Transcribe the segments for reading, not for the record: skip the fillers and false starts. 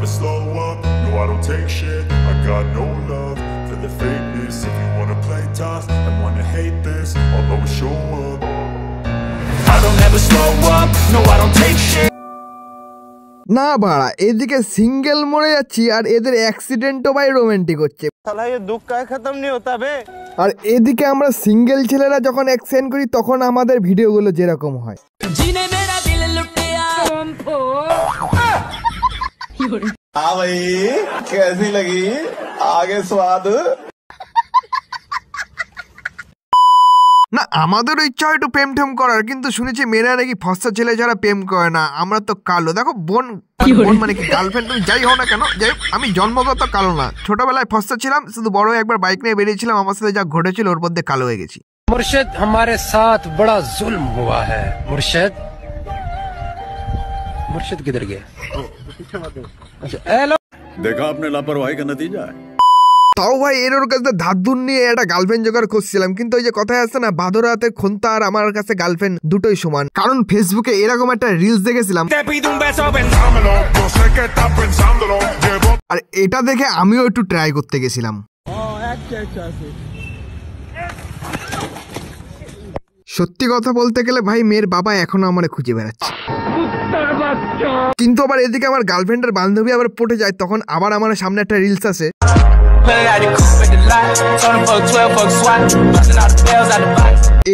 never slow up, no I don't take shit. I got no love for the fakeness. If you wanna play tough and wanna hate this, I'll always show up. I don't ever slow up, no I don't take shit. না বাড়া, এদিকে single মরে যাচ্ছি আর এদের অ্যাক্সিডেন্টও ভাই romantic হচ্ছে। সালা ये दुख का खत्म नहीं होता बे। আর এদিকে আমরা সিঙ্গেল ছেলেরা যখন অ্যাক্সিডেন্ট করি তখন আমাদের ভিডিওগুলো যেরকম হয়। हाँ भाई कैसी लगी आगे स्वाद। না আমাদেরও ইচ্ছা হয় একটু প্রেম টেম করার, কিন্তু শুনেছি মেয়েরা নাকি ফর্সা ছেলে যারা প্রেম করে না। আমরা তো কালো, দেখো বোন মানে কি গার্লফ্রেন্ড তুমি যাই হও না কেন, যাই আমি জন্মগত কালো না, ছোটবেলায় ফর্সা ছিলাম, শুধু বড় একবার বাইক নিয়ে বেরিয়েছিলাম, আমার সাথে যা ঘটেছিল ওর মধ্যে কালো হয়ে গেছি। मुर्शिद हमारे साथ बड़ा जुल्म हुआ है। मुर्शिद मुर्शिद किधर गया? अच्छा हेलो, देखा आपने लापरवाही का नतीजा है। তাও ভাই এর ওর কাছে ধার ধুর নিয়ে একটা গার্লফ্রেন্ড জোগাড় করছিলাম, কিন্তু ওই যে কথায় আছে না বাঁধর হাতের খন্তা আর আমার কাছে গার্লফ্রেন্ড দুটোই সমান। কারণ ফেসবুকে এরকম একটা রিলস দেখেছিলাম আর এটা দেখে আমিও একটু ট্রাই করতে গেছিলাম। সত্যি কথা বলতে গেলে ভাই মেয়ের বাবা এখনো আমার খুঁজে বেড়াচ্ছে, কিন্তু আবার এদিকে আমার গার্লফ্রেন্ডের বান্ধবী আবার পটে যায়, তখন আবার আমার সামনে একটা রিলস আছে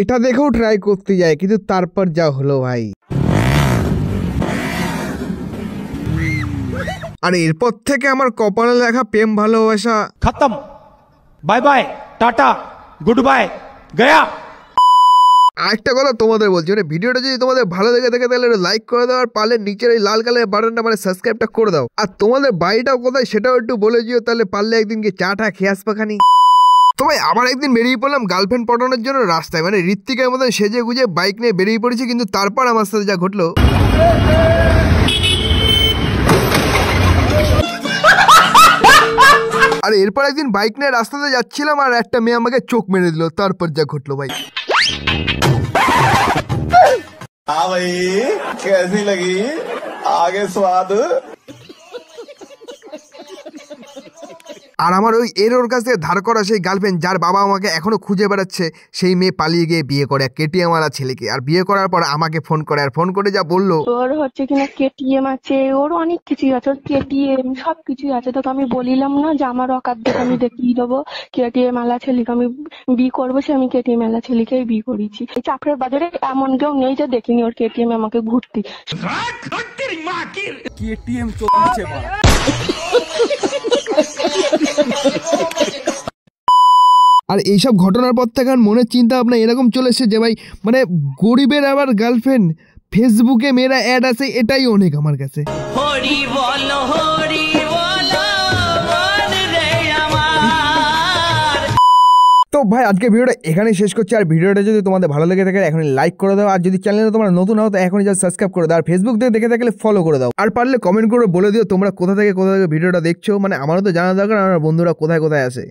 এটা দেখেও ট্রাই করতে যায়, কিন্তু তারপর যা হলো ভাই। আর এরপর থেকে আমার কপালে লেখা প্রেম ভালোবাসা खत्म, bye bye tata goodbye गया। আরেকটা কথা তোমাদের বলছি, মানে ভিডিওটা যদি তোমাদের ভালো লেগে থাকে তাহলে লাইক করে দাও, আর পারলে নিচের এই লাল কালারের বাটনটা মানে সাবস্ক্রাইবটা করে দাও। আর তোমাদের বাড়িটাও কোথায় সেটাও একটু বলে দিও, তাহলে পারলে একদিনকে চাটা খেয়ে আসবা খানি। তো ভাই আবার একদিন বেরিয়ে পড়লাম গার্লফ্রেন্ড পটানোর জন্য রাস্তায়, মানে ঋত্বিকের মতন সেজে গুজে বাইক নিয়ে বেরিয়ে পড়েছি, কিন্তু তারপর আমার সাথে যা ঘটলো আর এরপর একদিন বাইক নিয়ে রাস্তাতে যাচ্ছিলাম আর একটা মেয়ে আমাকে চোখ মেরে দিল, তারপর যা ঘটলো ভাই। हाँ भाई कैसी लगी आगे स्वाद। আর আমার ওই এর ওর কাছ থেকে ধার করা সেই গার্লফ্রেন্ড যার বাবা আমাকে এখনো খুঁজে বেড়াচ্ছে, সেই মেয়ে পালিয়ে গিয়ে বিয়ে করে কেটিএম ওয়ালা ছেলেকে, আর বিয়ে করার পর আমাকে ফোন করে, আর ফোন করে যা বললো ওর হচ্ছে কিনা কেটিএম আছে, ওর অনেক কিছুই আছে, ওর কেটিএম সব কিছুই আছে। তোকে আমি বলিলাম না যে আমার অকাত দেখে আমি দেখিয়ে দেবো কেটিএম আলা ছেলেকে আমি বিয়ে করবো, সে আমি কেটিএম আলা ছেলেকেই বিয়ে করেছি। এই চাপড়ের বাজারে এমন কেউ নেই যে দেখিনি ওর কেটিএম আমাকে ঘুরতি। केटीएम চলছে বা আর এইসব ঘটনার পর থেকে মনের চিন্তা ভাবনা এরকম চলেছে যে ভাই মানে গরিবের আবার গার্লফ্রেন্ড ফেসবুকে মেয়েরা অ্যাড আছে, এটাই অনেক আমার কাছে। তো ভাই আজকে ভিডিওটা এখানেই শেষ করছি, আর ভিডিওটা যদি তোমাদের ভালো লেগে থাকে এখনই লাইক করে দাও, আর যদি চ্যানেলে তোমরা নতুন হও তো এখনই যা সাবস্ক্রাইব করে দাও, আর ফেসবুক থেকে দেখে থাকলে ফলো করে দাও, আর পারলে কমেন্ট করে বলে দিও তোমরা কোথা থেকে ভিডিওটা দেখছো, মানে আমারও তো জানা দরকার আমার বন্ধুরা কোথায় কোথায় আছে।